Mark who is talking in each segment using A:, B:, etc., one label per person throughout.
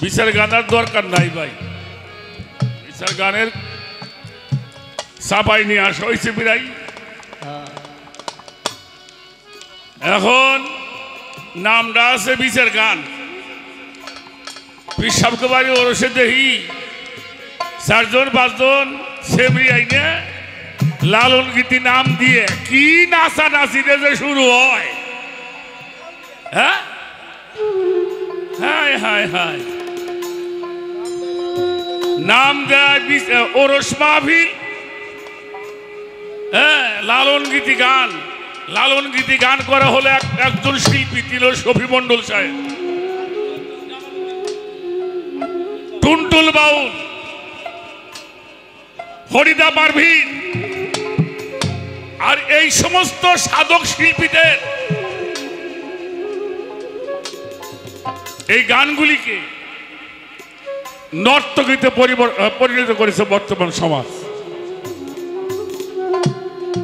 A: বিচার গানের দরকার নাই ভাই, বিচার গানের চাপাই নিয়ে আসা হয়েছে বিরাই। এখন নামটা আছে বিচার গান। পিসাবকে বাড়ি ওরসে দেখি 4 জন 5 জন সেমরি আইনে লালন গীতি নাম দিয়ে কি নাচা নাচিতে যে শুরু হয়। হ্যাঁ হায় হায় হায়, নাম দেয় ওরস মাহফিল। হ্যাঁ, লালন গীতি গান, লালন গীতি গান করা হলে একজন শিল্পী ছিল শফি মন্ডল সাহেব, টুনটুল বাউল, ফরিদা পারভিন। আর এই সমস্ত সাধক শিল্পীদের এই গানগুলিকে নর্তকীতে পরিণত করেছে বর্তমান সমাজ।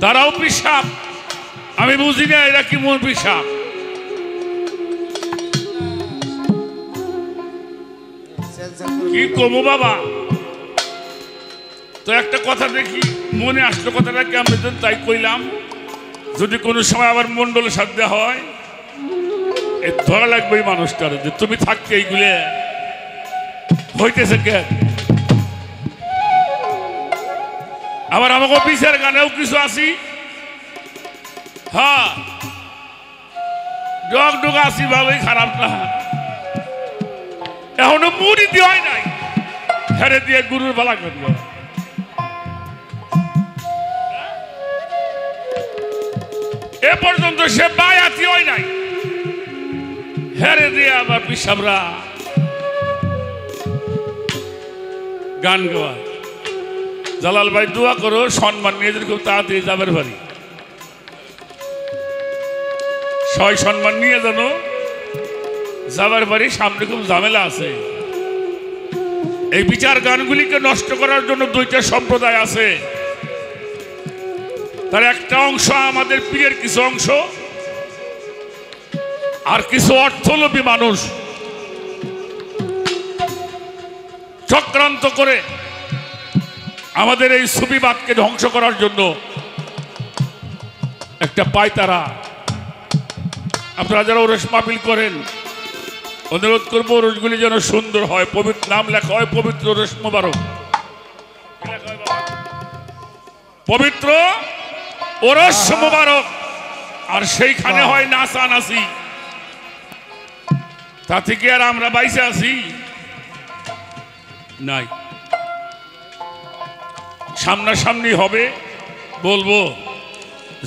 A: তারাও পিসাব, আমি বুঝি না এরা কি মন পিসাব। কি কমো বাবা, তো একটা কথা দেখি মনে আসলো, কথাটা কেমন তাই কইলাম। যদি কোনো সময় আবার মন্ডলের সাথে হয়, ধরা লাগবে এই মানুষটার যে তুমি থাকতে এইগুলো হইতেছে কে। আবার আমাকে বিচার গানেও কিছু আছি, হ্যাঁ ডগ ডগ আসি ভালোই, খারাপ না। এখনো মুড়ি দিয়ে হয় নাই, হেরে দিয়ে গুরুর বালা করল। এ পর্যন্ত সে বায়াতি হয় নাই, হেরে দিয়ে আবার পিসাবরা গান গাওয়া। জালাল ভাই দোয়া করো, সম্মান নিয়ে খুব তাড়াতাড়ি যাবার বাড়ি, সয় সম্মান নিয়ে জানো যাবার বাড়ি, সামনে খুব ঝামেলা আছে। এই বিচার গানগুলিকে নষ্ট করার জন্য 2টা সম্প্রদায় আছে। তার একটা অংশ আমাদের পীরের কিছু অংশ, আর কিছু অর্থলোভী মানুষ চক্রান্ত করে আমাদের এই সুফিবাদকে ধ্বংস করার জন্য একটা পায়তারা। আপনারা যারা ওরস মাহফিল করেন, অনুরোধ করবো ওরসগুলি যেন সুন্দর হয়, পবিত্র নাম লেখা হয়, পবিত্র ওরস মোবারক, পবিত্র ওরস মোবারক। আর সেইখানে হয় নাচা নাচি, তা থেকে আর আমরা বাইসে আছি নাই। সামনাসামনি হবে, বলবো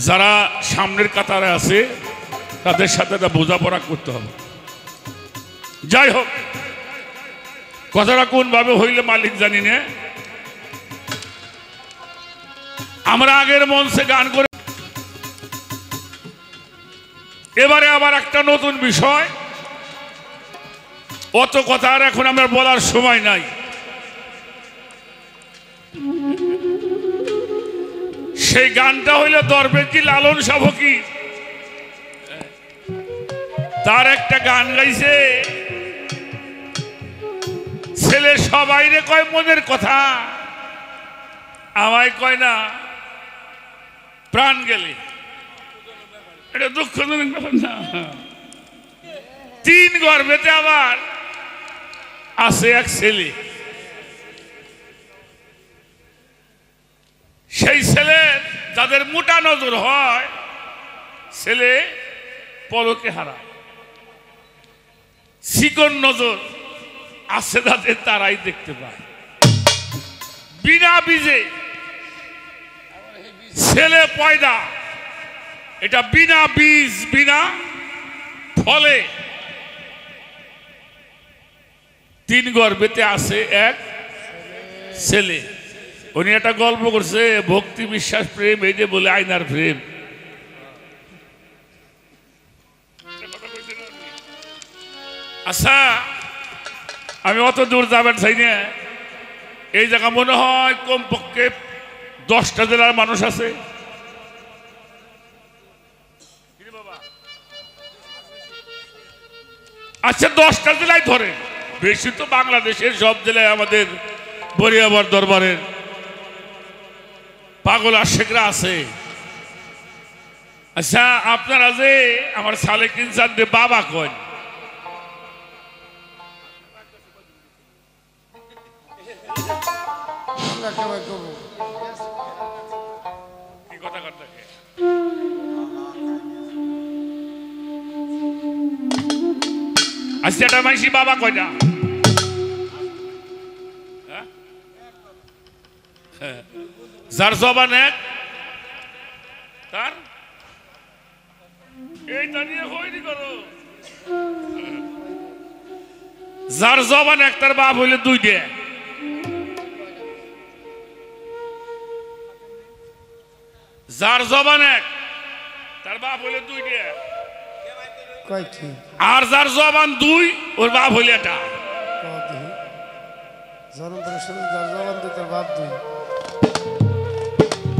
A: যারা সামনের কাতারে আছে তাদের সাথে একটা বোঝাপড়া করতে হবে। যাই হোক, কথাটা কোন ভাবে হইলে মালিক জানি না। আমরা আগের মঞ্চে গান করে, এবারে আবার একটা নতুন বিষয়, অত কথা আর এখন আমার বলার সময় নাই। সেই গানটা হইল দরবেশজি লালন শাহ ফকির, তার একটা গান গাইছে, ছেলে সবাই রে কয় মনের কথা, আমায় কয় না প্রাণ গেলে। এটা দুঃখজনক ব্যাপার না? 3 গর্ভেতে আবার আছে এক ছেলে, সেই ছেলে যাদের মোটা নজর হয়, ছেলে পলকে হারায়। চিকন নজর আছে যাদের, তারাই দেখতে পায়। বিনা বীজে ছেলে পয়দা, এটা বিনা বীজ বিনা ফলে। 3 গর্ভেতে আছে এক ছেলে। উনি একটা গল্প করছে, ভক্তি বিশ্বাস প্রেম, এই যে বলে আয়নার প্রেম। আচ্ছা, আমি অত দূর যাবেন চাই না। এই জায়গা মনে হয় কমপক্ষে 10টা জেলার মানুষ আছে। আচ্ছা, 10টা জেলায় ধরে বেশি তো বাংলাদেশের সব জেলায় আমাদের বরিয়াবার দরবারের পাগল আশেকরা আছে। আচ্ছা, আপনারা যে আমার সালেক ইনসান দে বাবা কন, কি কথা করতে আচ্ছা, এটা মাইসি বাবা কয়টা? যার জবান এক তার এইটা নিয়ে হয়নি করো। যার জবান এক তার বাপ হইলে দুইটা। যার জবান এক তার বাপ হইলে দুইটা, আর যার জবান দুই ওর বাপ হইলে এটা।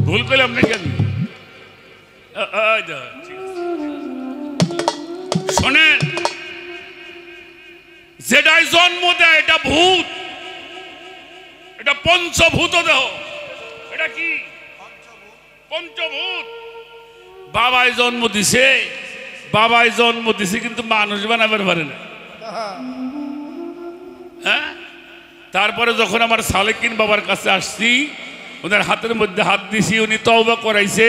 A: ভুল করলাম না কেন? শোনেন, যেটাই জন্ম দেয় এটা ভূত, এটা পঞ্চভূত দেহ। এটা কি? পঞ্চভূত। বাবাই জন্ম দিছে, বাবাই জন্ম দিছে, কিন্তু মানুষ বানাবার পারে না। হ্যাঁ, তারপরে যখন আমার সালেকিন বাবার কাছে আসছি, ওদের হাতের মধ্যে হাত দিছি, উনি তওবা করাইছে,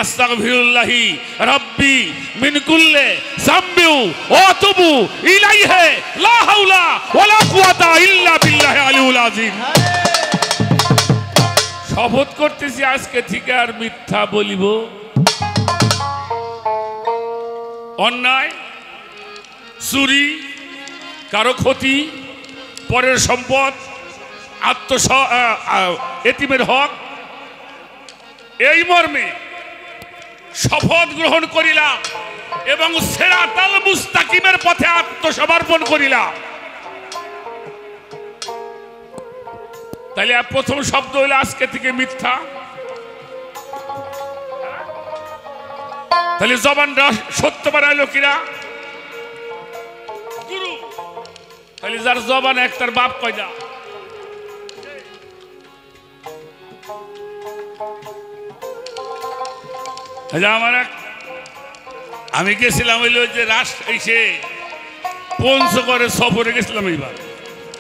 A: আস্তাগফিরুল্লাহি রাব্বি মিন কুল্লি যামবি ওয়া আতুবু ইলাইহি লা হাওলা ওয়ালা কুওয়াতা ইল্লা বিল্লাহি আলিউল আযীম। শপথ করতেছি আজকে থেকে আর মিথ্যা বলিব, অন্যায়, চুরি, কারো ক্ষতি, পরের সম্পদ, এতিমের হক, এই মর্মে শপথ গ্রহণ করিলাম এবং সিরাতাল মুস্তাকিমের পথে আত্মসমর্পণ করিলাম। তাহলে প্রথম শব্দ হইল আজকে থেকে মিথ্যা। তাহলে জবানটা সত্য বানাইল কিনা? গুরু। তাহলে যার জবান এক তার বাপ কয়টা? আমার আমি গেছিলাম হইল যে এসে পঞ্চগড়ে সফরে গেছিলাম। এইবার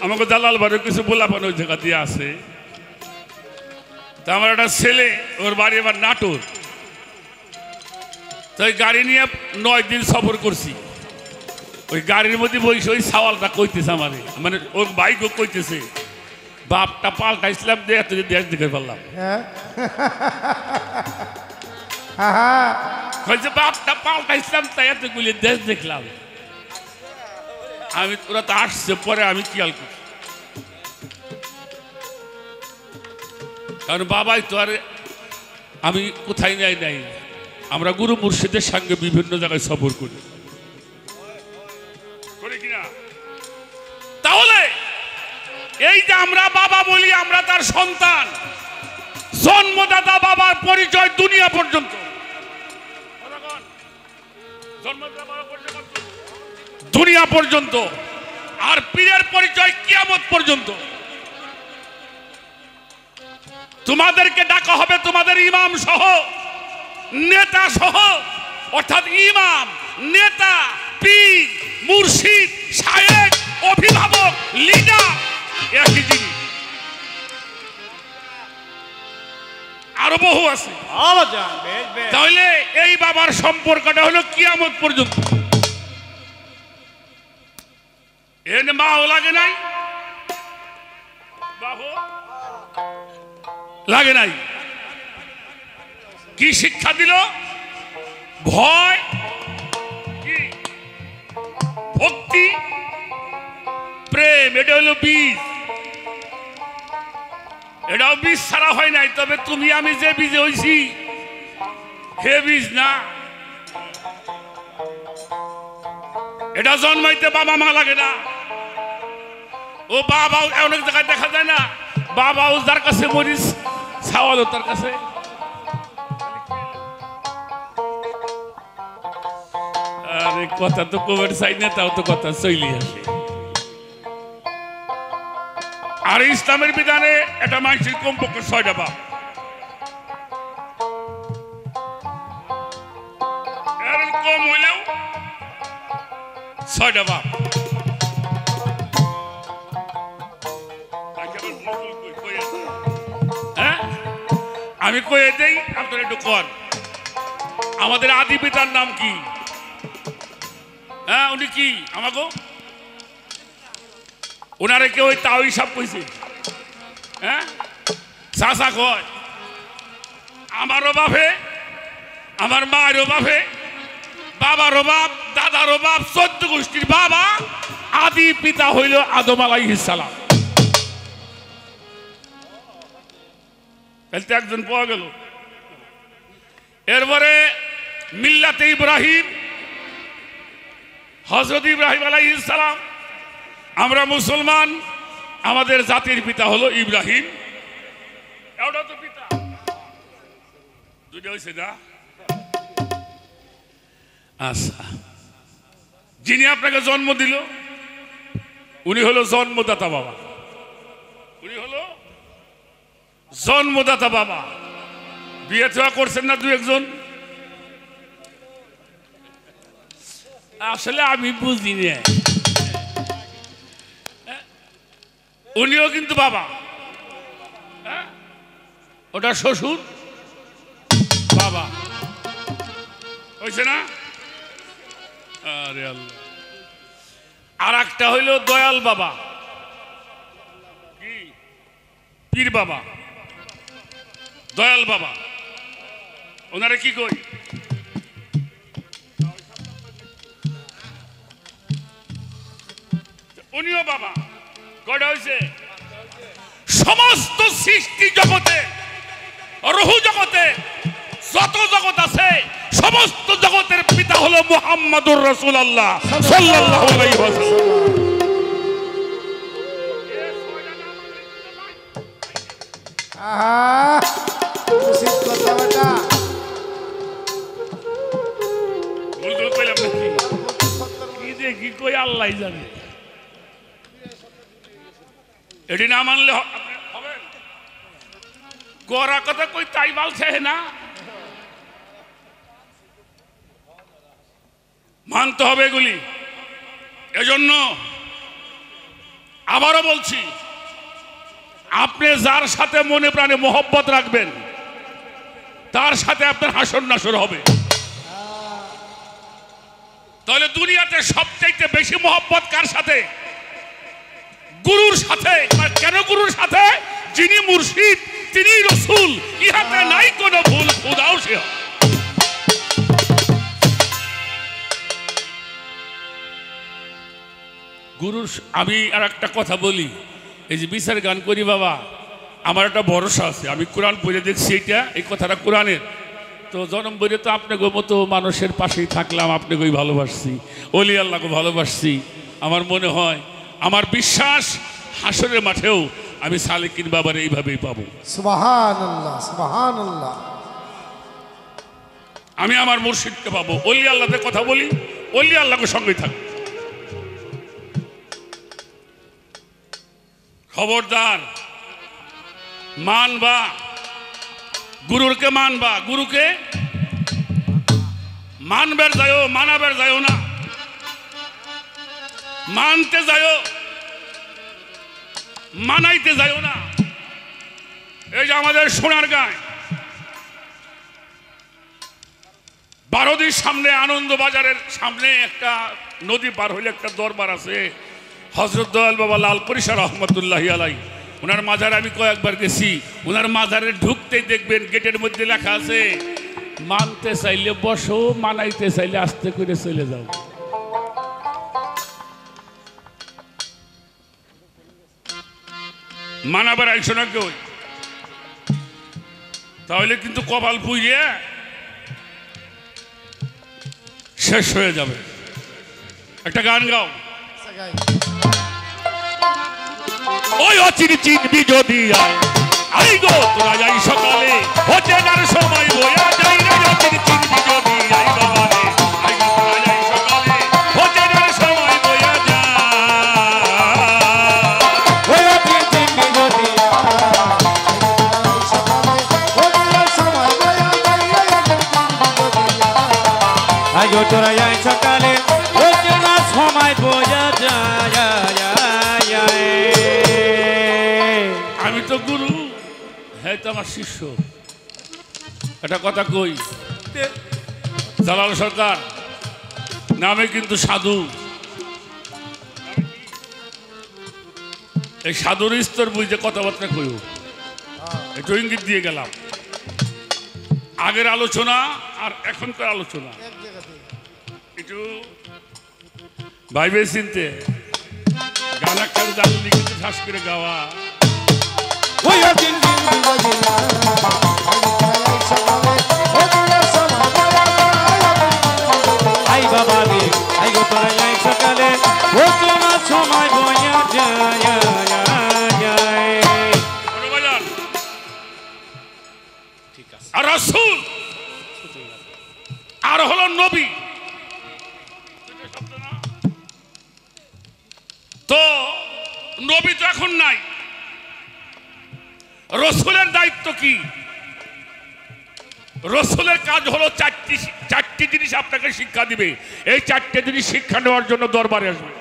A: আমাকে দালাল বাড়ি কিছু বলাপান ওই জায়গা দিয়ে আছে। তা আমার একটা ছেলে, ওর বাড়ি এবার নাটোর। তো ওই গাড়ি নিয়ে 9 দিন সফর করছি। ওই গাড়ির মধ্যে বসে ওই সওয়ালটা কইতেছে আমার, মানে ওর বাইকও কইতেছে, বাপটা পাল্টাইছিলাম যে এত দেশ দেখে ফেললাম। বাপটা পাল্টাইছিলাম তাই এতগুলি দেশ দেখলাম। আমি ওরা তো আসছে পরে আমি খেয়াল করছি, কারণ বাবাই তো আর আমি কোথায় নাই নাই। আমরা গুরু মুর্শিদের সঙ্গে বিভিন্ন জায়গায় সফর করি কিনা। তাহলে এই যে আমরা বাবা বলি, আমরা তার সন্তান। জন্মদাতা বাবার পরিচয় দুনিয়া পর্যন্ত, দুনিয়া পর্যন্ত, আর পীরের পরিচয় কিয়ামত পর্যন্ত। তোমাদেরকে ডাকা হবে তোমাদের ইমাম সহ, নেতা সহ, অর্থাৎ ইমাম, নেতা, পীর, মুর্শিদ, শায়েখ, অভিভাবক, লিডার, একই জিনিস। আরো বহু আছে। তাহলে এই বাবার সম্পর্কটা হলো কিয়ামত পর্যন্ত। এর মাও লাগে নাই, বাহু লাগে নাই। কি শিক্ষা দিল? ভয়, কি ভক্তি, প্রেম। এটা হলো বীজ। এটাও বীজ ছাড়া হয় নাই। তবে তুমি আমি যে বীজে হইছি হে বীজ না। এটা জন্মাইতে বাবা মা লাগে না। ও বাবাও অনেক জায়গায় দেখা যায় না, বাবাও যার কাছে মরিস, ছাওয়ালও তার কাছে। আরে কথা তো কবের চাই না, তাও তো কথা চলি আসে। আর ইসলামের বিধানে এটা মানুষের কমপক্ষে 6টা বাপ। এর কম হইলেও 6টা বাপ। আমি কয়ে দেই, আপনারা একটু কর। আমাদের আদি পিতার নাম কি? হ্যাঁ, উনি কি আমাকে ওনারে কেউ তাও হিসাব কইছে? হ্যাঁ, চাষা কয় আমারও বাপে, আমার মায়েরও বাপে, বাবারও বাপ, দাদারও বাপ, 14 গোষ্ঠীর বাবা, আদি পিতা হইল আদম আলাইহিস সালাম। তাহলে একজন পাওয়া গেল। এরপরে মিল্লাতে ইব্রাহিম, হযরত ইব্রাহিম আলাইহিস সালাম। আমরা মুসলমান, আমাদের জাতির পিতা হলো ইব্রাহিম। এটা তো পিতা দুইটা হইছে না? আচ্ছা, যিনি আপনাকে জন্ম দিল উনি হলো জন্মদাতা বাবা। উনি হলো জন্মদাতা বাবা। বিয়ে থা করছেন না 2-1 জন? আসলে আমি বুঝি না, উনিও কিন্তু বাবা। ওটা শ্বশুর বাবা হয়েছে না? আরে আল্লাহ। আর একটা হইল দয়াল বাবা, কি পীর বাবা, দয়াল বাবা। ওনারে কি কই? উনিও বাবা। কয়টা হয়েছে? সমস্ত সৃষ্টি জগতে, রুহু জগতে যত জগৎ আছে সমস্ত জগতের পিতা হলো মুহাম্মাদুর রাসূলুল্লাহ সাল্লাল্লাহু আলাইহি ওয়াসাল্লাম।
B: উচিত কথা বেটা।
A: বলতে কইলাম নাকি? কি যে কি কই আল্লাহ জানে। এটি না মানলে হবে? গোরা কথা কই তাই বলছে না, মানতে হবে এগুলি। এজন্য আবারও বলছি, আপনি যার সাথে মনে প্রাণে মোহব্বত রাখবেন তার সাথে আপনার হাসর নাসর হবে। তাহলে দুনিয়াতে সবচাইতে বেশি মোহব্বত কার সাথে? গুরুর সাথে। কেন গুরুর সাথে? যিনি মুর্শিদ, তিনি রসুল, ইহাতে নাই কোনো ভুল, খোদাও সে। গুরুর। আমি আর একটা কথা বলি, এই যে বিচার গান করি বাবা, আমার একটা ভরসা আছে। আমি কোরআন পড়ে দেখছি, এই কথাটা কোরআনের। তো জন্ম বইরে তো আপনাকে মতো মানুষের পাশেই থাকলাম, আপনাকেই ভালোবাসছি, ওলি আল্লাহকে ভালোবাসছি। আমার মনে হয়, আমার বিশ্বাস, হাসরের মাঠেও আমি সালেকিন বাবার এইভাবেই পাবো।
B: সুবহানাল্লাহ, সুবহানাল্লাহ।
A: আমি আমার মুর্শিদকে পাবো। ওলি আল্লাহতে কথা বলি, ওলি আল্লাহকে সঙ্গে থাকবো। খবরদার, মানবা গুরুরকে, মানবা গুরুকে, মানবার যাও, মানাবার যাও না, মানতে যাও, মানাইতে যাও না। এই যে আমাদের সোনারগাঁয় বারোদির সামনে, আনন্দ বাজারের সামনে একটা নদী পার হইলে একটা দরবার আছে, হযরত দয়াল বাবা লাল পরিশা রহমতুল্লাহি আলাই। ওনার মাজারে আমি কয়েকবার গেছি। ওনার মাজারে ঢুকতেই দেখবেন গেটের মধ্যে লেখা আছে, মানতে চাইলে বসো, মানাইতে চাইলে আস্তে করে চলে যাও। মানাবার আইসো না কেউ, তাহলে কিন্তু কপাল পুইয়ে শেষ হয়ে যাবে। একটা গান গাও। ওই অচির চিনবি যদি আই গো তোরা যাই সকালে, হতে নার সময় বয়া যাই রে। অচির চিনবি যদি আই বাবা রে, আই গো তোরা যাই সকালে, হতে নার সময় বয়া যায়।
B: ওই অচির চিনবি
C: গো তোরা যাই সকালে অচেনা সময় বোঝা যায়।
A: আমি তো গুরু, হ্যাঁ তো আমার শিষ্য। একটা কথা কই, জালাল সরকার নামে কিন্তু সাধু। এই সাধুর স্তর বুঝতে কথাবার্তা কইও, একটু ইঙ্গিত দিয়ে গেলাম। আগের আলোচনা আর এখনকার আলোচনা একটু ভাইবে চিনতে। গান একটা জানলি কিন্তু ঠাস করে গাওয়া।
C: আই বাবা রে আই গো তোরা যাই সকালে অচেনা সময় বোঝা যায়।
A: আর রাসূল আর হলো নবী। তো নবী তো এখন নাই, রসুলের দায়িত্ব কি? রসুলের কাজ হলো চারটি জিনিস আপনাকে শিক্ষা দিবে। এই চারটে জিনিস শিক্ষা নেওয়ার জন্য দরবারে আসবে।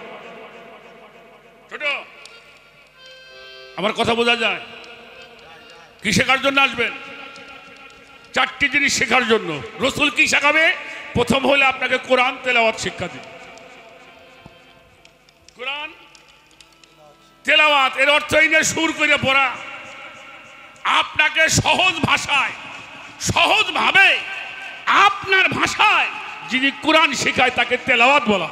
A: ছোট, আমার কথা বোঝা যায়? কি শেখার জন্য আসবেন? চারটি জিনিস শেখার জন্য। রসুল কি শেখাবে? প্রথম হলে আপনাকে কোরআন তেলাওয়াত শিক্ষা দিবে। কোরআন তেলাওয়াত এর অর্থ এই না সুর করে পড়া। আপনাকে সহজ ভাষায়, সহজভাবে আপনার ভাষায় যিনি কোরআন শেখায় তাকে তেলাওয়াত বলা।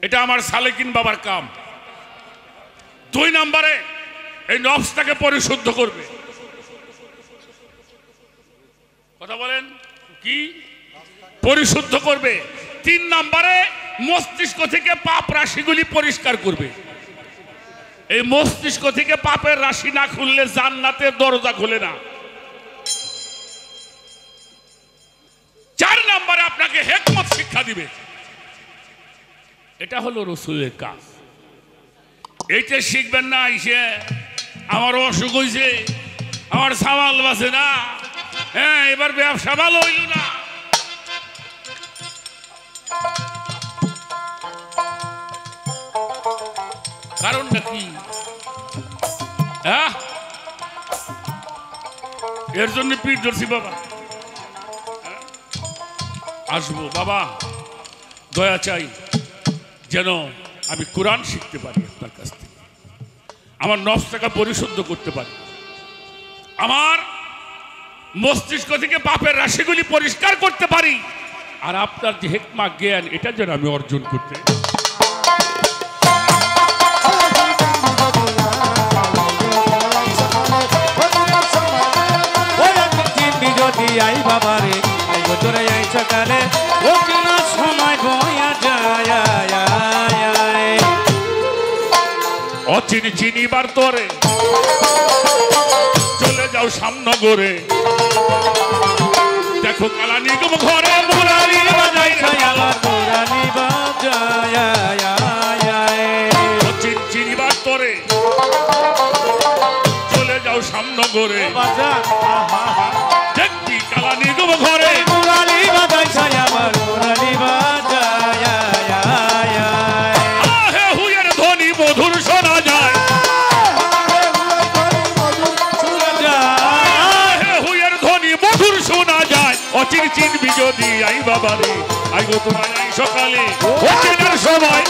A: এটা আমার সালেকিন বাবার কাম। 2 নম্বরে এই নফসটাকে পরিশুদ্ধ করবে। কথা বলেন কি? পরিশুদ্ধ করবে। 3 নম্বরে মস্তিষ্ক থেকে পাপ রাশিগুলি পরিষ্কার করবে। এই মস্তিষ্ক থেকে পাপের রাশি না খুললে জান্নাতের দরজা খুলে না। 4 নম্বরে আপনাকে হিকমত শিক্ষা দিবে। এটা হলো রসুলের কাজ। এইটা শিখবেন না এসে আমার অসুখ হয়েছে, আমার সামাল বাসে না, হ্যাঁ এবার ব্যবসা ভালো হইল না। কারণটা কি? হ্যাঁ, এর জন্য পিঠ ধরছি বাবা। আসবো বাবা, দয়া চাই যেন আমি কোরআন শিখতে পারি আপনার কাছ থেকে, আমার নফসটাকে পরিশুদ্ধ করতে পারি, আমার মস্তিষ্ক থেকে পাপের রাশিগুলি পরিষ্কার করতে পারি, আর আপনার যে হিকমা জ্ঞান এটা যেন আমি অর্জন করতে।
C: আই বাবা রে আই গো তোরা যাই সকালে অচেনা সময় বয়া যায়।
A: অচিনি চিনিবার তরে চলে যাও সামনগরে, দেখো কালা নিগম ঘরে মুরারি বাজাই
C: মুরারি বাজায়।
A: অচিন চিনিবার তরে চলে যাও সামনগরে, দেখবি কালা নিগম ঘরে
C: মুরারি বাজাই আমার মুরারি বাজায়।
A: আহে হুয়ের ধ্বনি মধুর শোনা যায়, আহে হুয়ের ধ্বনি মধুর শোনা যায়। অচিন চিনবি যদি আই বাবা রে আই গো তোমায় আই সকালে অচিনের সময়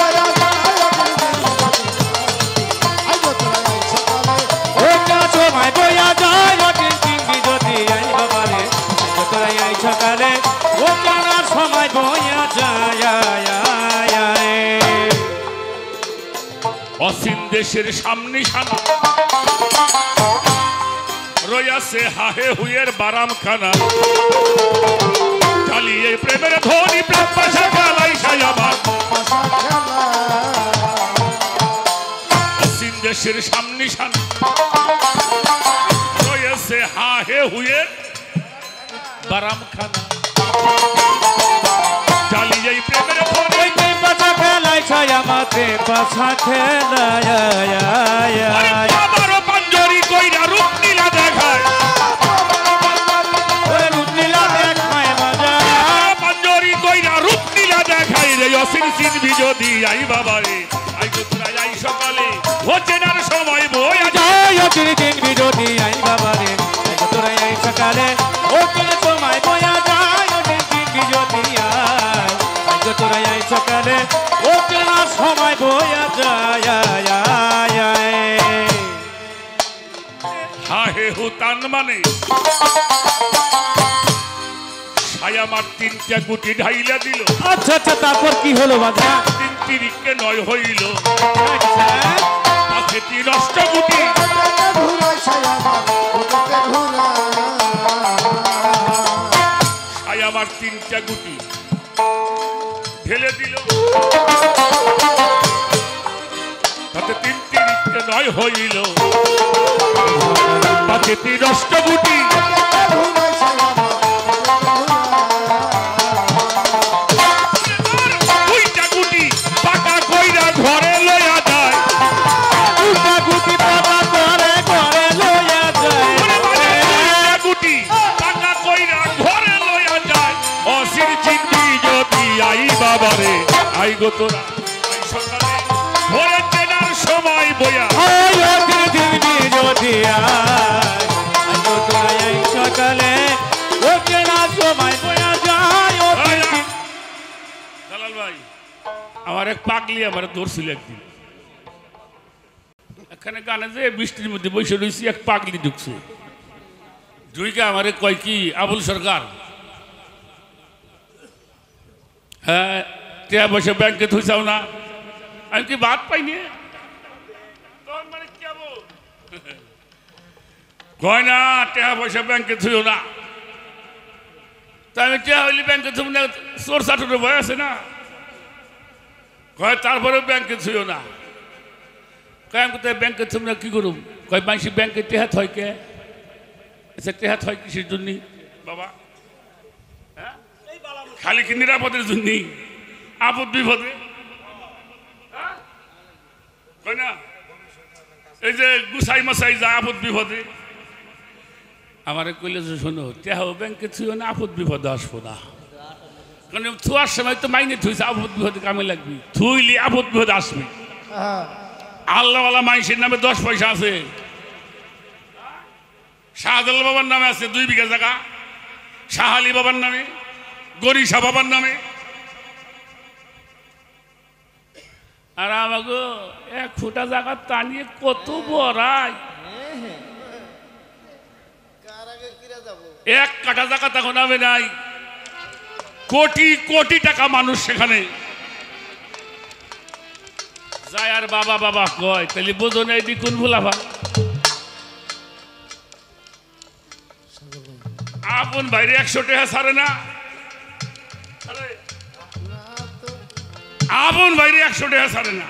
C: সময় বয়া যায়। অচিন চিনবি যদি আই বাবা রে আই গো তোরা আই সকালে অচেনা সময় বয়া যায়।
A: অসীম দেশের সামনে সানা রয়াছে হাহে হুয়ের বারাম খানা, চালিয়ে প্রেমের ধ্বনি প্রেম পাশা খেলাই সায়াবার। অসীম দেশের সামনে সানা রয়েছে হাহে হুয়ের বারাম খানা, চালিয়ে প্রেমের ধ্বনি
C: পাশা খেলাই ছায়ামাতে পাশা খেলায়।
A: আবারও পাঞ্জরি কইরা রূপ নীলা দেখায়, অসির চিনবি যদি আই বাবারে আই গো তোরা আই সকালে ও চেনার সময় বয়া যায়
C: অচির চিনবি যদি আই বাবারে আই গো তোরা আই সকালে ও চেনার সময় বয়া যায় অচির চিনবি যদি আই গো তোরা আই সকালে ও চেনার সময় বয়া যায়
A: হা হে হুতান মানে ছায়া মার তিনটা গুটি ঢাইলা দিল
C: আচ্ছা আচ্ছা তারপর কি হলো বাজা
A: তিন তিরিকে নয় হইল পাশে তিন অষ্ট গুটি
B: ঘুরাই ছায়া আমার ঘুরা
A: ছায়া মার তিনটা গুটি ঢেলে দিল তাতে তিন তিরিকে নয় হইল পাশে তিন অষ্ট গুটি
B: ঘুরাই ছায়া আমার
A: দুইটা গুটি পাকা কইরা ঘরে লইয়া যায়
C: দুটা গুটি পাতা করে করে লইয়া যায়
A: দুইটা গুটি পাকা কইরা ঘরে লইয়া যায় অসির চিনবি যদি আই বাবারে আই গো তোরা আই সকালে ঘরে চেনার সময় বয়া
C: ওই অচির চিনবি যদি আই গো তোরা আই সকালে ও চেনার সময় বয়া যায় অচির
A: জালাল ভাই আমার এক পাগলি আমার ধরছিল একদিন এখানে গানে যে বৃষ্টির মধ্যে বসে রয়েছি এক পাগলি ঢুকছে ঢুকে আমারে কয় কি আবুল সরকার হ্যাঁ টিয়া বসে ব্যাংকে থুইছাও না আমি কি বাদ পাইনি তখন মানে কি আবু? কয় না টিয়া পয়সা ব্যাংকে থুইও না তা আমি টিয়া হইলে ব্যাংকে থুব না চোর চাটুরে ভয় আছে না কয় তারপরে ব্যাংকে থুইও না কয় আমি কোথায় ব্যাংকে থুব না কি করুম কয় মাইসি ব্যাংকে টেহাত হয় কে আচ্ছা টেহাত হয় কিসের জন্য বাবা হ্যাঁ? খালি কি নিরাপদের জন্য আপদ বিপদে হ্যাঁ? কয় না এই যে গুসাই মশাই যা আপদ বিপদে আমারে কইলে যে শোনো টেহা ব্যাংকে থুইও না আপদ বিপদে আসবো না কারণ থুয়ার সময় তো মাইনে থুইছে আপদ বিপদে কামে লাগবি থুইলি আপদ বিপদে আসবি আল্লাহওয়ালা মানুষের নামে 10 পয়সা আছে শাহজালাল বাবার নামে আছে 2 বিঘা জায়গা শাহ আলী বাবার নামে গরিশা বাবার নামে আর আমাকে 1 ফুটা জায়গা টানিয়ে কত বড়াই 1 কাঠা জায়গা তখন হবে নাই কোটি কোটি টাকা মানুষ সেখানে যায় আর বাবা বাবা কয় তাহলে বোঝো না এটি কোন ভুলাফা আপন বাইরে 100 টাকা ছাড়ে না আপন বাইরে 100 টাকা ছাড়ে না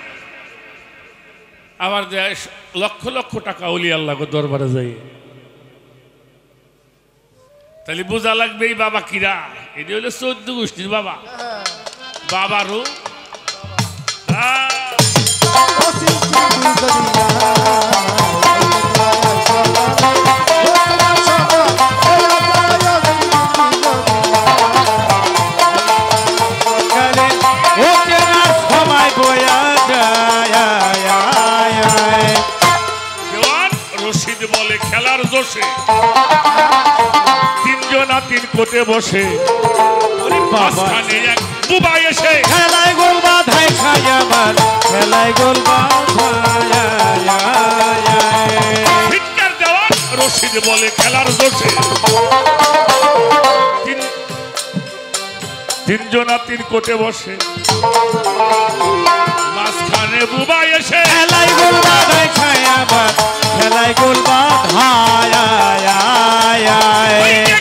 A: আবার যায় লক্ষ লক্ষ টাকা ওলি আল্লাহ দরবারে যায় তাহলে বোঝা লাগবে এই বাবা কিরা এটি হলো 14 গোষ্ঠীর বাবা বাবারও রশিদ বলে খেলার জোশে 3 জনা 3 কোটে বসে মাঝখানে এক বুবা এসে
C: খেলায় গোল বাধায় খায় আমার খেলায় গোল
A: ভিক্ষার দেওয়ান রশিদ বলে খেলার জোশে 3 জনা 3 কোটে বসে মাঝখানে বুবা এসে
C: খেলায় গোল বাধায় খায় আমার খেলায় গোল বাধায়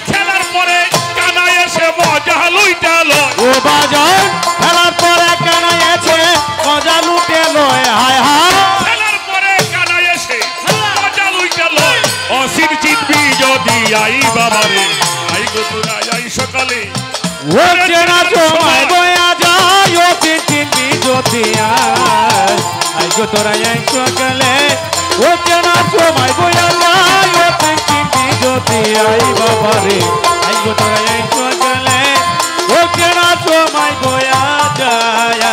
A: খেলার পরে কানা এসে মজা লুইটা লয়
C: ও বাজার খেলার পরে কানা এসে মজা লুটে লয় হায় হায়
A: খেলার পরে কানা এসে মজা লুইটা লয় অসির চিনবি যদি আই বাবারে আই গো তোরা আই সকালে
C: ও চেনা সময় বয়া যায় ও চিনবি যদি আই গো তোরা আই সকালে ও চেনা সময় বয়া যায় ও চিনবি যদি আই বাবারে আই গো তোরা আই সকালে ও চেনা সময় বয়া যায়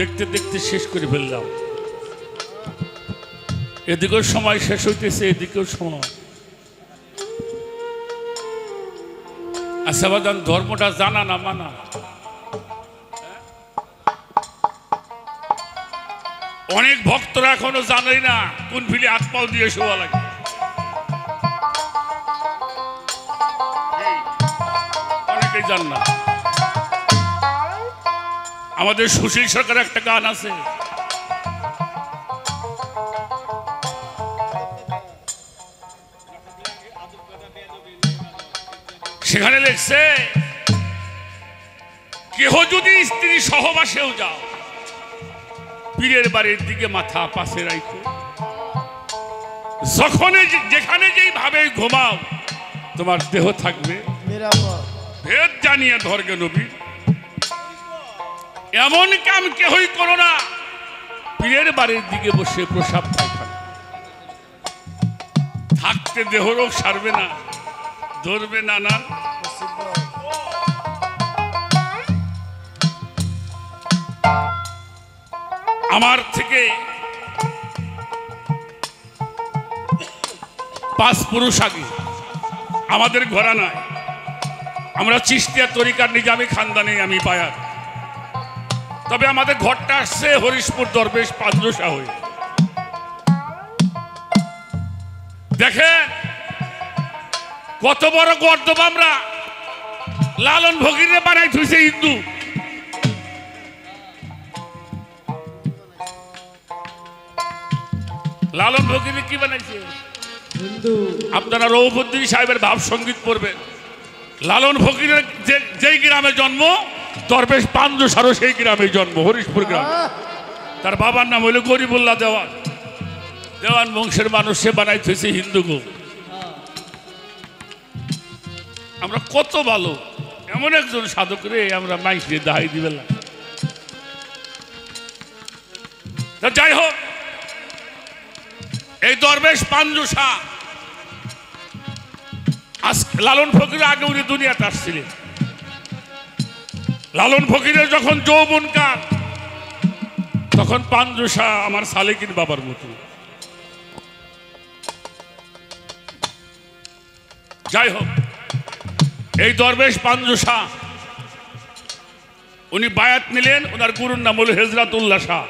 A: দেখতে দেখতে শেষ করে ফেললাম। এদিকেও সময় শেষ হইতেছে, এদিকেও সময়। আচ্ছা বাদান, ধর্মটা জানা না মানা? অনেক ভক্তরা এখনো জানেই না কোন ফিলে আত্মাও দিয়ে শোয়া লাগে। অনেকেই জান না। আমাদের সুশীল সরকার একটা গান আছে, সেখানে লেখছে কেহ যদি স্ত্রী সহবাসেও যাও, পীরের বাড়ির দিকে মাথা পাশে রাখো, যখন যেখানে যেই ভাবে ঘুমাও তোমার দেহ থাকবে
B: নিরাপদ।
A: ভেদ জানিয়ে ধর্গে নবী। এমন কাম কেহই করো না পীরের বাড়ির দিকে বসে প্রসাব পায়খানা, থাকতে দেহ রোগ সারবে না, ধরবে না না। আমার থেকে 5 পুরুষ আগে আমাদের ঘোরা নাই। আমরা চিশতিয়া তরিকার নিজামী খানদানে, আমি বায়াত। তবে আমাদের ঘরটা আসছে হরিশপুর দরবেশ পাঁচরসা হয়ে। দেখেন কত বড় গর্দব আমরা লালন ভগিরে বানাই থুইছে হিন্দু। লালন ভগিরে কি বানাইছে? আপনারা রৌফুদ্দিন সাহেবের ভাব সঙ্গীত পড়বেন। লালন ফকিরের যেই গ্রামে জন্ম, দরবেশ পাঞ্জসারও সেই গ্রামে জন্ম, হরিশপুর গ্রাম। তার বাবার নাম হইল গরিবুল্লাহ দেওয়ান। দেওয়ান বংশের মানুষ, সে বানাই থইছে হিন্দু গো। আমরা কত ভালো, এমন একজন সাধক রে আমরা মাইকে দাহাই দিবে না। যাই হোক, এই দরবেশ পাঞ্জসা লালন ফকির আগে উনি দুনিয়াতে আসছিলেন। লালন ফকিরের যখন যৌবন কাল, তখন পাঞ্জসা আমার সালেকিন বাবার মতো। যাই হোক, এই দরবেশ পাঞ্জসা উনি বায়াত নিলেন, ওনার গুরুর নাম হল হেজরাতুল্লাহ শাহ।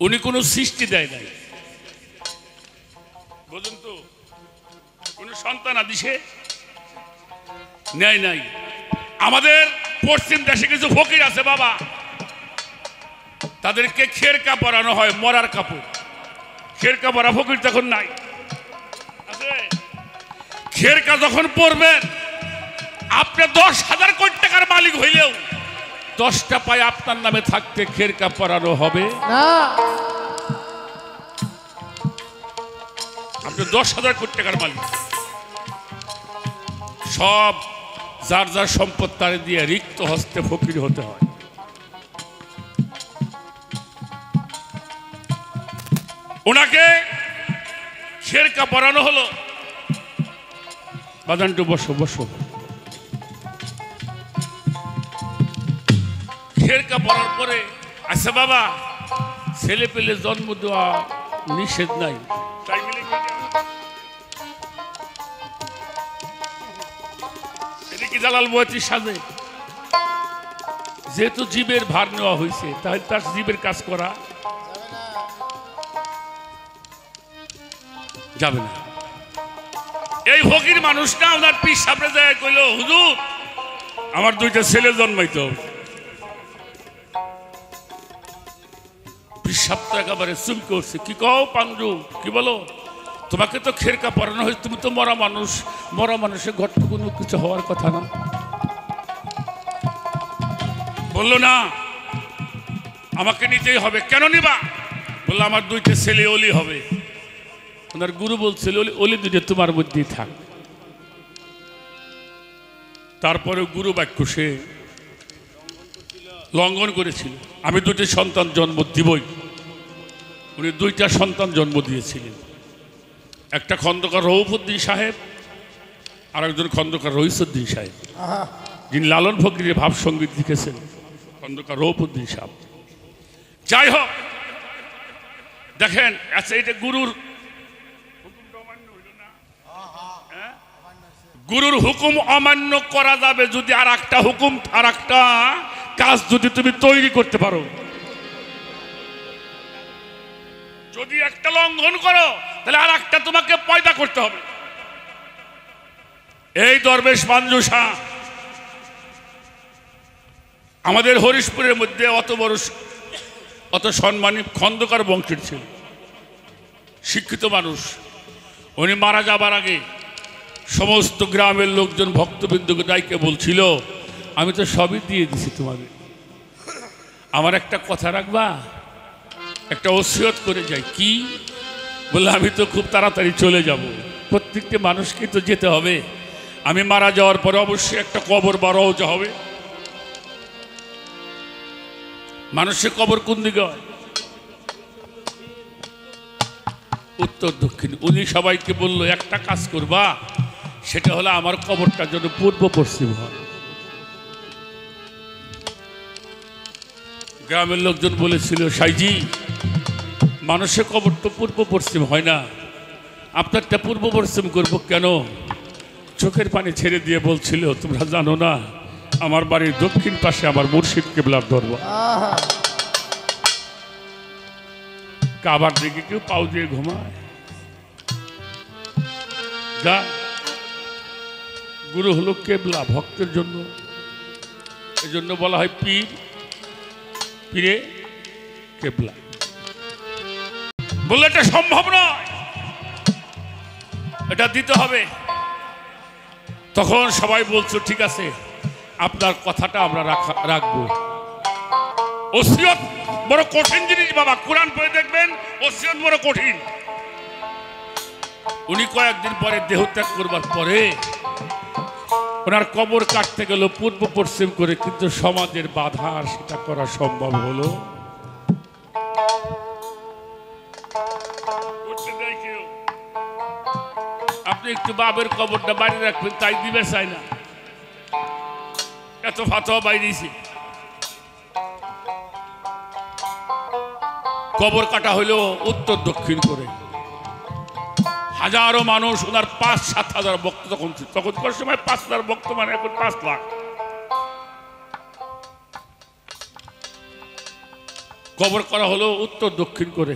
A: উনি কোনো সৃষ্টি দেয় নাই, বুঝুন তো, কোন সন্তান আদিশে নেয় নাই। আমাদের পশ্চিম দেশে কিছু ফকির আছে বাবা, তাদেরকে খেরকা পরানো হয়, মরার কাপড়। খেরকা পরা ফকির তখন নাই আছে। খেরকা যখন পরবেন, আপনি 10,000 কোটি টাকার মালিক হইলেও 10টা পায়ে আপনার নামে থাকতে খেরকা পরানো হবে
B: না।
A: আপনি 10,000 কোটি টাকার মালিক, সব যার যার সম্পদ তার দিয়ে রিক্ত হস্তে ফকির হতে হয়। ওনাকে খেরকা পরানো হলো। বাদানটু বসো বসো। খেরকা পরার পরে, আচ্ছা বাবা, ছেলে পেলে জন্ম দেওয়া নিষেধ নাই, তাই মিলে এটা কি জালাল বয়াতি সাজে? যেহেতু জীবের ভার নেওয়া হয়েছে, তাহলে তার জীবের কাজ করা যাবে না। এই ফকির মানুষটা ওনার পীর সামনে যায়, কইল হুজুর আমার 2টা ছেলে জন্মাইতে হবে। পীর সাহেব একেবারে চুপ করছে, কি কও পাঞ্জু, কি বলো? তোমাকে তো খেরকা পরানো হয়েছে, তুমি তো মরা মানুষ, মরা মানুষের ঘর তো কোনো কিছু হওয়ার কথা না। বললো না, আমাকে নিতেই হবে। কেন নিবা? বললো আমার 2টা ছেলে অলি হবে। ওনার গুরু বলছিল অলি 2টা তোমার মধ্যেই থাক। তারপরে গুরু বাক্য সে লঙ্ঘন করেছিল। আমি 2টি সন্তান জন্ম দিবই। উনি 2টা সন্তান জন্ম দিয়েছিলেন, একটা খন্দকার রৌফুদ্দিন সাহেব, আর একজন খন্দকার রহিসুদ্দিন সাহেব। যিনি লালন ফকিরের ভাব সঙ্গীত লিখেছেন, খন্দকার রৌফুদ্দিন সাহেব। যাই হোক, দেখেন আচ্ছা, এটা গুরুর গুরুর হুকুম অমান্য করা যাবে যদি আর একটা হুকুম, আর একটা কাজ যদি তুমি তৈরি করতে পারো। যদি একটা লঙ্ঘন করো তাহলে আর একটা তোমাকে পয়দা করতে হবে। এই দরবেশ পাঞ্জুসা আমাদের হরিশপুরের মধ্যে অত বড় অত সম্মানী খন্দকার বংশের ছিল, শিক্ষিত মানুষ। উনি মারা যাবার আগে সমস্ত গ্রামের লোকজন ভক্তবৃন্দকে দায়কে বলছিল, আমি তো সবই দিয়ে দিছি তোমাদের, আমার একটা কথা রাখবা, একটা ওসিয়ত করে যাই। কি বললে, আমি তো খুব তাড়াতাড়ি চলে যাব, প্রত্যেকটি মানুষকে তো যেতে হবে, আমি মারা যাওয়ার পরে অবশ্যই একটা কবর বা রওজা হবে। মানুষের কবর কোন দিকে হয়? উত্তর দক্ষিণ। উনি সবাইকে বলল, একটা কাজ করবা, সেটা হলো আমার কবরটা যেন পূর্ব পশ্চিম হয়। গ্রামের লোকজন বলেছিল, সাইজি মানুষের কবর তো পূর্ব পশ্চিম হয় না, আপনারটা পূর্ব পশ্চিম করবো কেন? চোখের পানি ছেড়ে দিয়ে বলছিল, তোমরা জানো না আমার বাড়ির দক্ষিণ পাশে আমার মুর্শিদ কেবলার দরবার, কাবার দিকে কেউ পাও দিয়ে ঘুমায়? যা, গুরু হলো কেবলা ভক্তের জন্য, এজন্য বলা হয় পীর, পীরে কেবলা। বললে এটা সম্ভব নয়, এটা দিতে হবে। তখন সবাই বলছো, ঠিক আছে আপনার কথাটা আমরা রাখবো। ওসিয়ত বড় কঠিন জিনিস বাবা, কোরআন পড়ে দেখবেন ওসিয়ত বড় কঠিন। উনি কয়েকদিন পরে দেহত্যাগ করবার পরে ওনার কবর কাটতে গেল পূর্ব পশ্চিম করে, কিন্তু সমাজের বাধা আর সেটা করা সম্ভব হলো। আপনি একটু বাবের কবরটা বাড়ি রাখবেন, তাই দিবে চাই না, এত ফাতোয়া বাইরেছে। কবর কাটা হইল উত্তর দক্ষিণ করে, হাজারো মানুষ, ওনার 5-7 হাজার ভক্ত তখন ছিল। তখনকার সময় 5,000 ভক্ত মানে এখন 5 লাখ। কবর করা হলো উত্তর দক্ষিণ করে।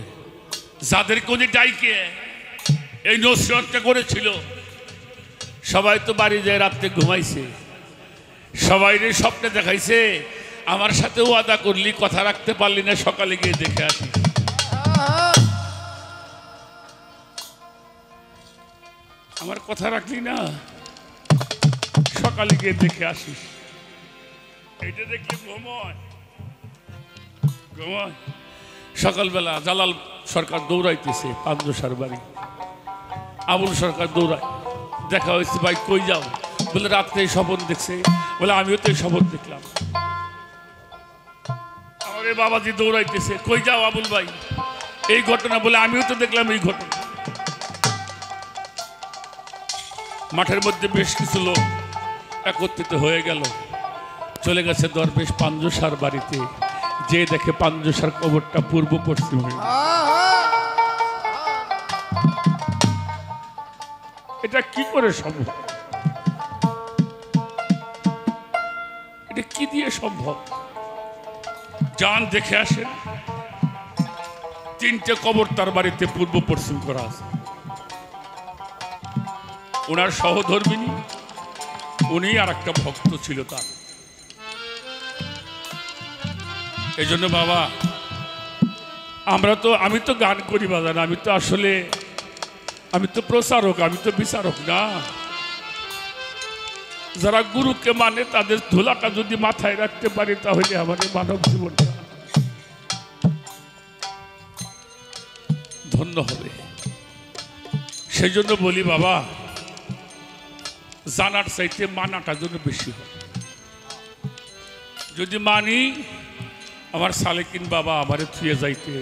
A: যাদের কোন ডাইকে এই নসিহতটা করেছিল, সবাই তো বাড়ি যায় রাত্রে ঘুমাইছে, সবাই স্বপ্নে দেখাইছে, আমার সাথে ওয়াদা করলি, কথা রাখতে পারলি না, সকালে গিয়ে দেখে আসি। আমার কথা রাখলি না, সকালে গিয়ে দেখে আসিস। এইটা দেখলে ঘুমায় ঘুমায়। সকালবেলা জালাল সরকার দৌড়াইতেছে পাঞ্জসার বাড়ি, আবুল সরকার দৌড়ায়, দেখা হয়েছে, ভাই কই যাও? বলে রাত্রে স্বপ্ন দেখছে। বলে আমিও তো স্বপ্ন দেখলাম। আমার বাবাজি দৌড়াইতেছে, কই যাও আবুল ভাই? এই ঘটনা। বলে আমিও তো দেখলাম এই ঘটনা। মাঠের মধ্যে বেশ কিছু লোক একত্রিত হয়ে গেল, চলে গেছে দরবেশ পাঞ্জসার বাড়িতে, যে দেখে পাঞ্জসার কবরটা পূর্ব পশ্চিম হয়ে গেছে। এটা কি করে সম্ভব? এটা কি দিয়ে সম্ভব? যান দেখে আসেন, 3টে কবর তার বাড়িতে পূর্ব পশ্চিম করা আছে। ওনার সহধর্মিনী, উনি আর একটা ভক্ত ছিল তার। এই জন্য বাবা, আমি তো গান করি বাজান, আমি তো আসলে আমি তো প্রচারক, আমি তো বিচারক না। যারা গুরুকে মানে তাদের ধুলাটা যদি মাথায় রাখতে পারি, তাহলে আমাদের মানব জীবনটা ধন্য হবে। সেই জন্য বলি বাবা, জানার চাইতে মানাটা জন্য বেশি হয়। যদি মানি, আমার সালেকিন বাবা আমারে থুয়ে যাইতে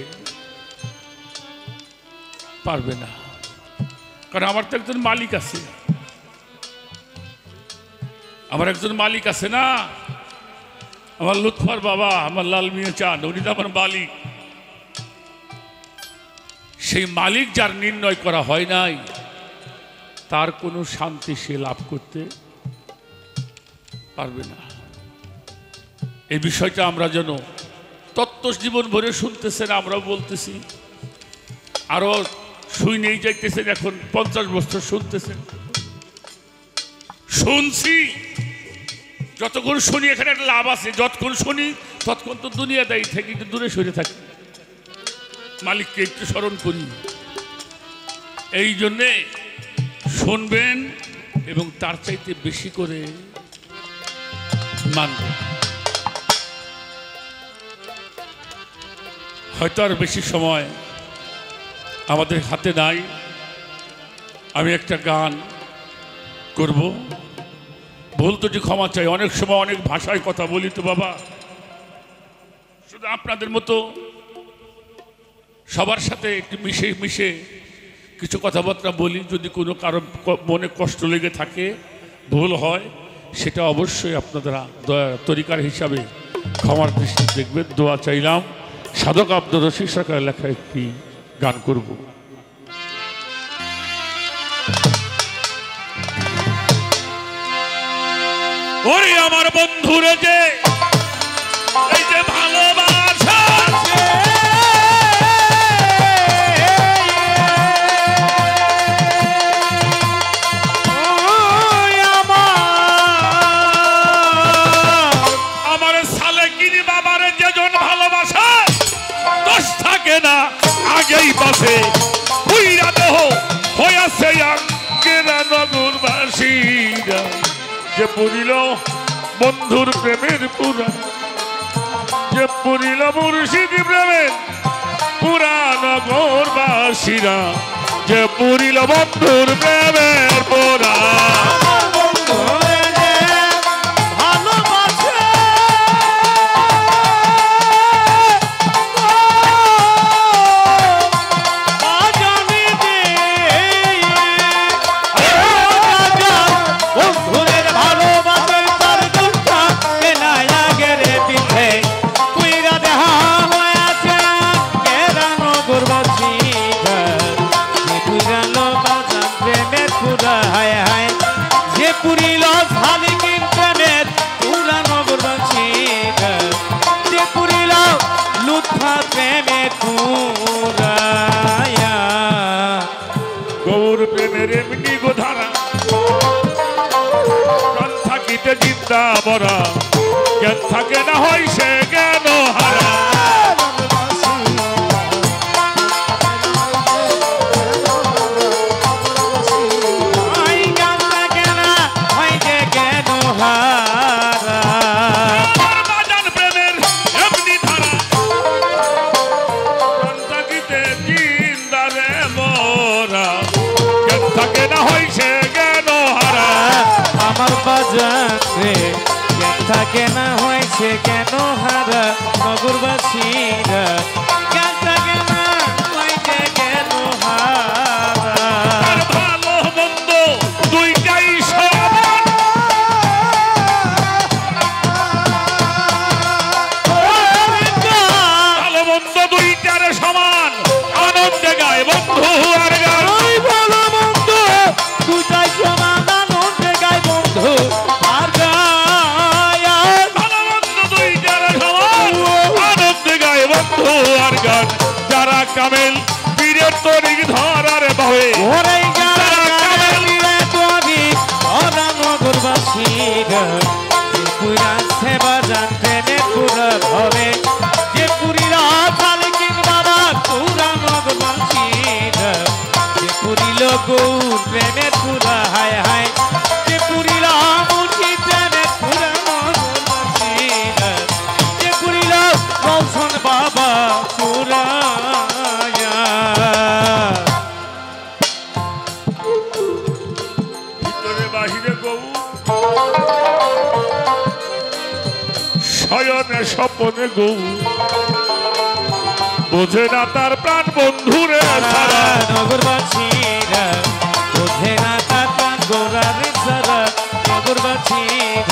A: পারবে না, কারণ আমার তো একজন মালিক আছে। আমার একজন মালিক আছে না, আমার লুৎফর বাবা, আমার লাল মিয়া চাঁদ, উনি তো আমার মালিক। সেই মালিক যার নির্ণয় করা হয় নাই, তার কোনো শান্তি সে লাভ করতে পারবে না। এই বিষয়টা আমরা যেন তত্ত্ব জীবন ভরে শুনতেছেন, আমরাও বলতেছি, আরো শুনেই যাইতেছেন, এখন 50 বছর শুনতেছেন। শুনছি, যতক্ষণ শুনি এখানে একটা লাভ আছে, যতক্ষণ শুনি ততক্ষণ তো দুনিয়া দায়ী থেকে একটু দূরে সরে থাকি, মালিককে একটু স্মরণ করি। এই জন্যে শুনবেন এবং তার চাইতে বেশি করে মানবেন। হয়তো আর বেশি সময় আমাদের হাতে নাই, আমি একটা গান করব, ভুল ত্রুটি ক্ষমা চাই। অনেক সময় অনেক ভাষায় কথা বলি তো বাবা, শুধু আপনাদের মতো সবার সাথে একটু মিশে মিশে কিছু কথাবার্তা বলি। যদি কোনো কারো মনে কষ্ট লেগে থাকে, ভুল হয়, সেটা অবশ্যই আপনারা দয়া তরিকার হিসাবে ক্ষমার দৃষ্টি দেখবেন। দোয়া চাইলাম। সাধক আব্দুর রশিদ সরকারের লেখা একটি গান করব। ওরে আমার বন্ধুরে যে এই যে ভালোবাসা আমার সালে কিনি বাবারে যেজন ভালোবাসা দোষ থাকে না আগেই পাশে হুইরা দেহ হইয়াছে আঙ্গেরা নগরবাসীরা যে পড়িল বন্ধুর প্রেমের পুরা, যে পড়িল মুর্শিদ প্রেমের পুরা নগরবাসীরা, যে পড়িল বন্ধুর প্রেমের পুরা। গৌর প্রেমের এমনি গোধারা প্রাণ থাকিতে জিন্দা মরা, জ্ঞান থাকে না হয় সে জ্ঞান হারা।
C: আমার বাজারে জ্ঞান থাকে না হয়েছে কেন হারা, নগরবাসীরা জ্ঞান থাকে না হয়েছে কেন হারা।
A: ভালো মন্দ দুইটাই সমান, ভালো মন্দ দুইটার সমান, আনন্দে গায় বন্ধু আর গায়।
C: ভালো মন্দ দুইটাই সমান,
A: যারা কামেল পীরের তরিক ধরার ভাবে,
C: সেবা জানতে পুরা ভাবে, যে পুরীরা বাবা পুরা নগরবাসীরা, যে পুরিল গৌর প্রেমের পুরা হায় হায়, যে পুরিল মুর্শি প্রেমের পুরা নগরবাসীরা, যে পুরিল কৌশল বাবা পুরা।
A: ভিতরে বাহিরে গৌ, শয়নে স্বপনে গৌ, বোঝে না তার প্রাণ বন্ধুরে সারা।
C: নগরবাসীরা বোঝে না তার প্রাণ গোরারে সারা, নগরবাসীরা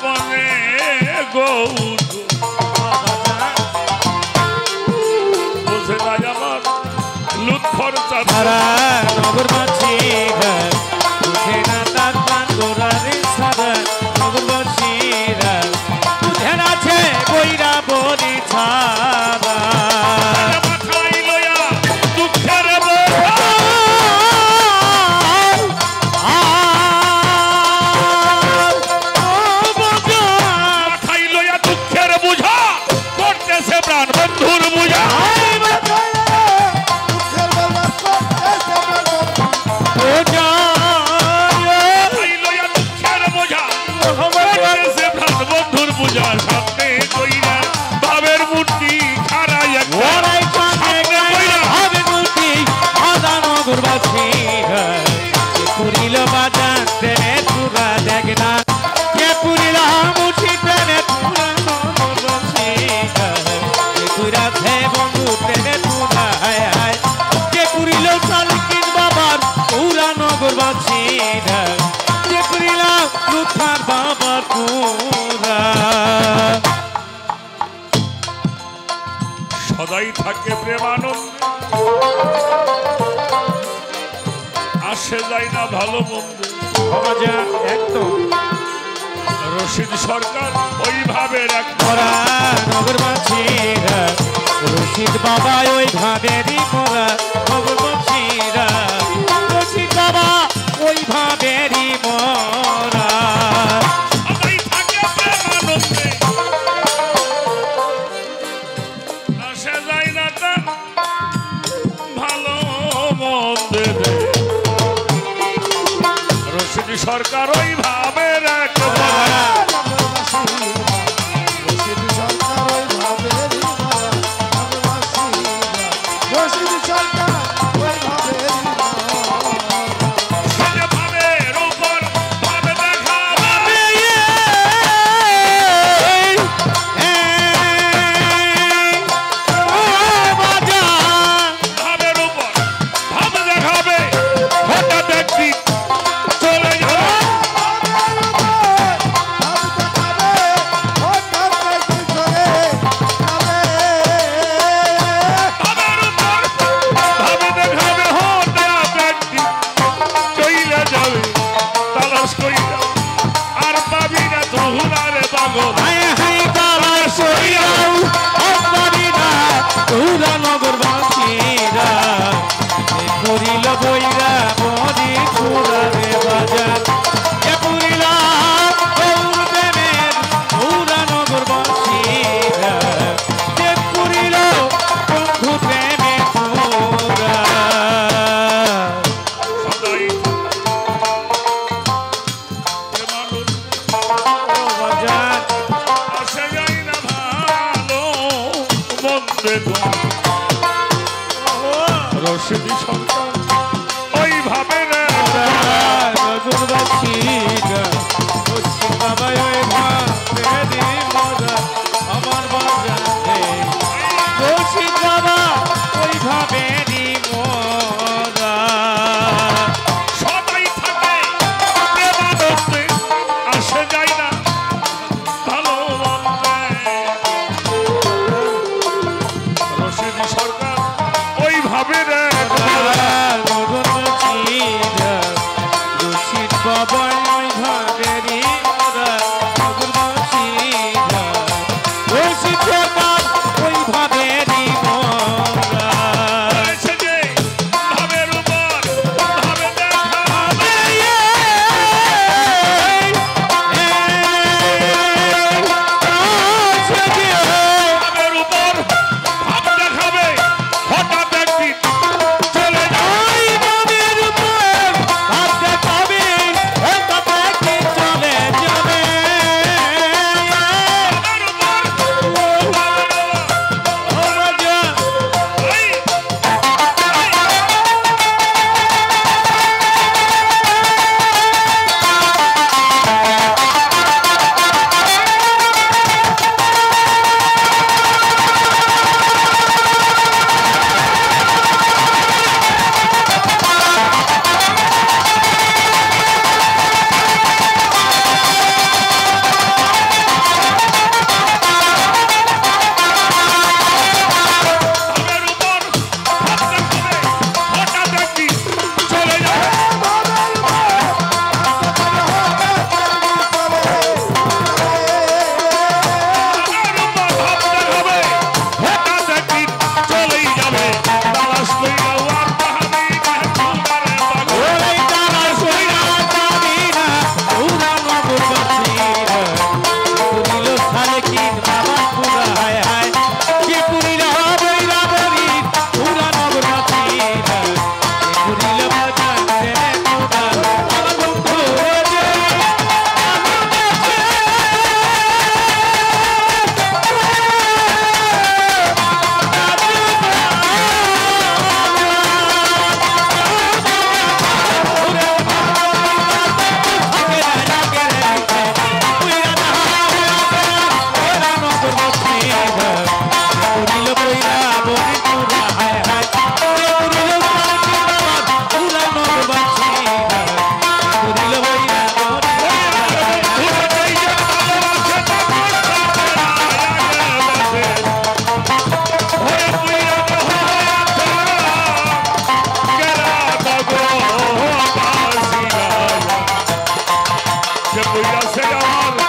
A: মনে গৌর বুঝে নাই আমার লুৎফর
C: সারা নগরবাসী বুঝে না তার প্রাণ গোড়ারে সারা নগরবাসীরা বুঝে না আছে বইরা বলি ছাড়া
A: মাথায় লইয়া দুঃখের মাথায় লইয়া দুঃখের বুঝা করতেছে প্রাণ বন্ধুর বুঝা বন্ধুর পূজার সামনে কইরা ভাবের মূর্তি খারাই
C: পুরিল বাজান ট্রেনে তুরা দেখ না কে পুরিল মুঠি ট্রেনে তুরা তুরা থে বন্ধু ট্রেনে তুরা হায় হায় কে পুরিল সালকিন বাবার পুরা নগরবাসী কে পুরিল লুৎফার বাবার পুরা
A: সদাই থাকে প্রেমানন্দ আসে যায় না ভালো মন্দ
C: একদম
A: রশিদ সরকার ওইভাবে
C: মোরা নগরবাসীরা রশিদ বাবা ওই ভাবেরই মোরা নগরবাসীরা রশিদ বাবা ওই ভাবেরই মোরা
A: সদাই থাকে প্রেমানন্দে আসে যায় না তার ভালো মন্দে রশিদ সরকার ওইভাবে
C: পুরিল বইরা বদি পুরা রে বাজার কে পুরিল গৌর প্রেমের পুরা নগরবাসীরা কে পুরিল বন্ধু প্রেমের পুরা বাজার
A: আসে যায় না ভালো মন্দে রশিদ সরকার ওইভাবে
C: নগরবাসীরা রশিদ বাবা ওই ভাবেরই মোরা আমার বাজারে রশিদ বাবা ওই ভাবেরই মোরা
A: সবাই থাকে প্রেমানন্দে আসে যায় না ভালো মন্দে রশিদ আছে আমার